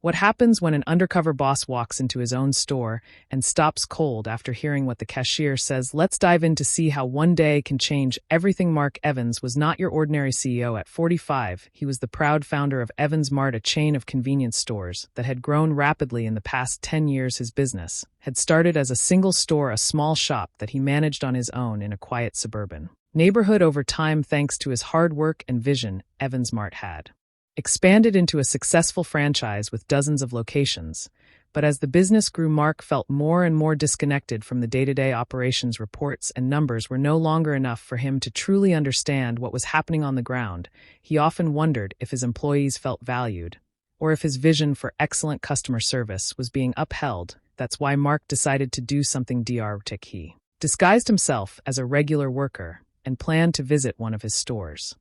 What happens when an undercover boss walks into his own store and stops cold after hearing what the cashier says? Let's dive in to see how one day can change everything. Mark Evans was not your ordinary CEO at 45. He was the proud founder of Evans Mart, a chain of convenience stores that had grown rapidly in the past 10 years. His business had started as a single store, a small shop that he managed on his own in a quiet suburban neighborhood. Over time, thanks to his hard work and vision, Evans Mart had expanded into a successful franchise with dozens of locations. But as the business grew, Mark felt more and more disconnected from the day-to-day operations. Reports and numbers were no longer enough for him to truly understand what was happening on the ground. He often wondered if his employees felt valued, or if his vision for excellent customer service was being upheld. That's why Mark decided to do something drastic. He disguised himself as a regular worker and planned to visit one of his stores.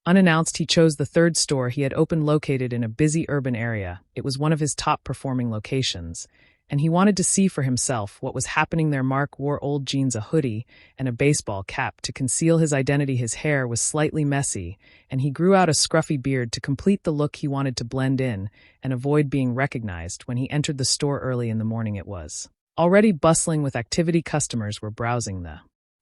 Unannounced, he chose the third store he had opened, located in a busy urban area. It was one of his top-performing locations, and he wanted to see for himself what was happening there. Mark wore old jeans, a hoodie, and a baseball cap to conceal his identity. His hair was slightly messy, and he grew out a scruffy beard to complete the look. He wanted to blend in and avoid being recognized. When he entered the store early in the morning, it was already bustling with activity. Customers were browsing the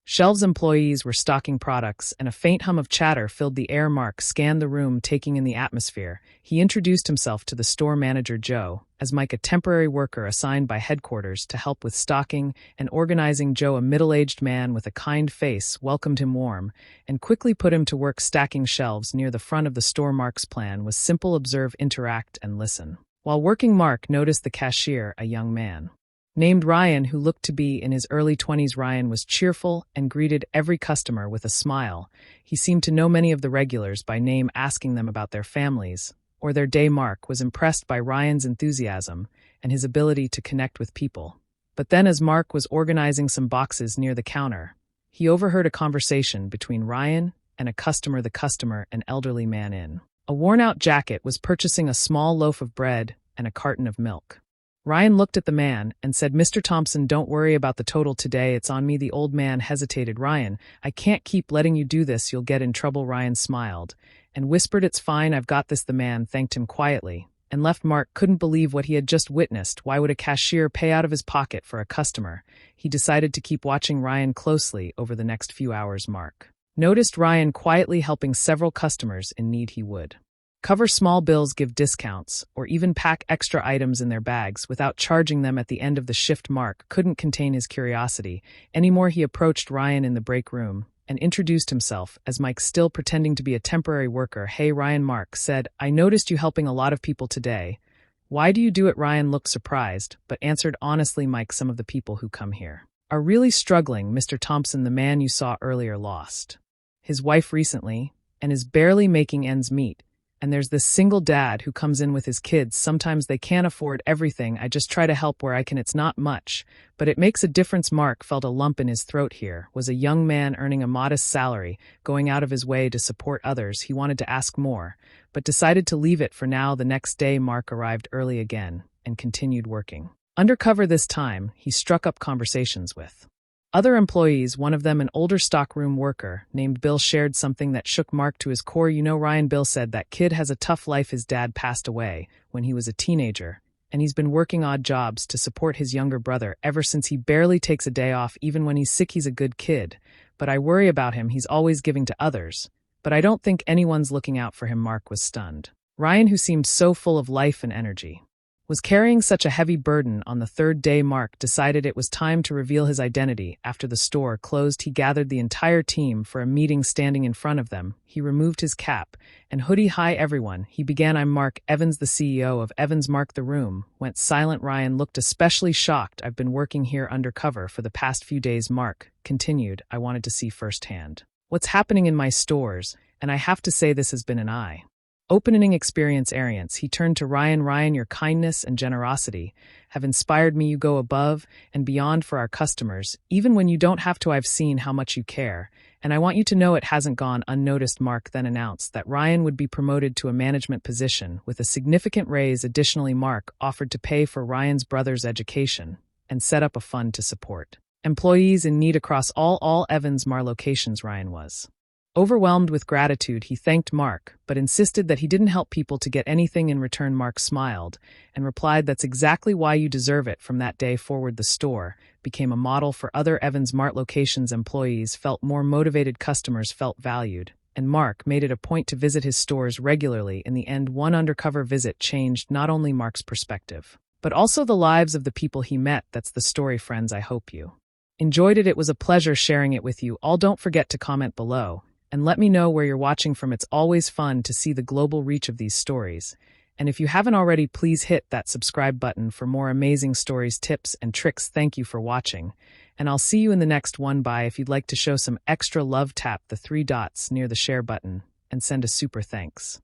shelves, employees were stocking products, and a faint hum of chatter filled the air. Mark scanned the room, taking in the atmosphere. He introduced himself to the store manager, Joe, as Mike, a temporary worker assigned by headquarters to help with stocking and organizing. Joe, a middle-aged man with a kind face, welcomed him warm and quickly put him to work stacking shelves near the front of the store. Mark's plan was simple: observe, interact, and listen. While working, Mark noticed the cashier, a young man named Ryan, who looked to be in his early 20s. Ryan was cheerful and greeted every customer with a smile. He seemed to know many of the regulars by name, asking them about their families or their day. Mark was impressed by Ryan's enthusiasm and his ability to connect with people. But then, as Mark was organizing some boxes near the counter, he overheard a conversation between Ryan and a customer. The customer, an elderly man in a worn-out jacket, was purchasing a small loaf of bread and a carton of milk. Ryan looked at the man and said, "Mr. Thompson, don't worry about the total today. It's on me." The old man hesitated. "Ryan, I can't keep letting you do this. You'll get in trouble." Ryan smiled and whispered, "It's fine. I've got this." The man thanked him quietly and left. Mark couldn't believe what he had just witnessed. Why would a cashier pay out of his pocket for a customer? He decided to keep watching Ryan closely over the next few hours. Mark noticed Ryan quietly helping several customers in need. He would cover small bills, give discounts, or even pack extra items in their bags without charging them at the end of the shift. Mark couldn't contain his curiosity anymore. He approached Ryan in the break room and introduced himself as Mike, still pretending to be a temporary worker. "Hey, Ryan," Mark said, "I noticed you helping a lot of people today. Why do you do it?" Ryan looked surprised, but answered honestly, "Mike, some of the people who come here are really struggling. Mr. Thompson, the man you saw earlier, lost his wife recently and is barely making ends meet. And there's this single dad who comes in with his kids. Sometimes they can't afford everything. I just try to help where I can. It's not much, but it makes a difference." Mark felt a lump in his throat. Here was a young man earning a modest salary, going out of his way to support others. He wanted to ask more, but decided to leave it for now. The next day, Mark arrived early again and continued working undercover. This time, he struck up conversations with other employees. One of them, an older stockroom worker named Bill, shared something that shook Mark to his core. "You know, Ryan," Bill said, "that kid has a tough life. His dad passed away when he was a teenager, and he's been working odd jobs to support his younger brother ever since. He barely takes a day off. Even when he's sick, he's a good kid. But I worry about him. He's always giving to others, but I don't think anyone's looking out for him." Mark was stunned. Ryan, who seemed so full of life and energy, was carrying such a heavy burden. On the third day, Mark decided it was time to reveal his identity. After the store closed, he gathered the entire team for a meeting. Standing in front of them, he removed his cap and hoodie. "Hi, everyone," he began. "I'm Mark Evans, the CEO of Evans Mart." The room went silent. Ryan looked especially shocked. "I've been working here undercover for the past few days," Mark continued. "I wanted to see firsthand what's happening in my stores, and I have to say this has been an eye-opening experience." He turned to Ryan. "Ryan, your kindness and generosity have inspired me. You go above and beyond for our customers, even when you don't have to. I've seen how much you care, and I want you to know it hasn't gone unnoticed." Mark then announced that Ryan would be promoted to a management position with a significant raise. Additionally, Mark offered to pay for Ryan's brother's education and set up a fund to support employees in need across all Evans Mart locations. Ryan was Overwhelmed with gratitude, he thanked Mark, but insisted that he didn't help people to get anything in return. Mark smiled and replied, "That's exactly why you deserve it." From that day forward, the store became a model for other Evans Mart locations. Employees felt more motivated, customers felt valued, and Mark made it a point to visit his stores regularly. In the end, one undercover visit changed not only Mark's perspective, but also the lives of the people he met. That's the story, friends. I hope you enjoyed it. It was a pleasure sharing it with you all. Don't forget to comment below and let me know where you're watching from. It's always fun to see the global reach of these stories. And if you haven't already, please hit that subscribe button for more amazing stories, tips, and tricks. Thank you for watching, and I'll see you in the next one. Bye. If you'd like to show some extra love, tap the 3 dots near the share button and send a super thanks.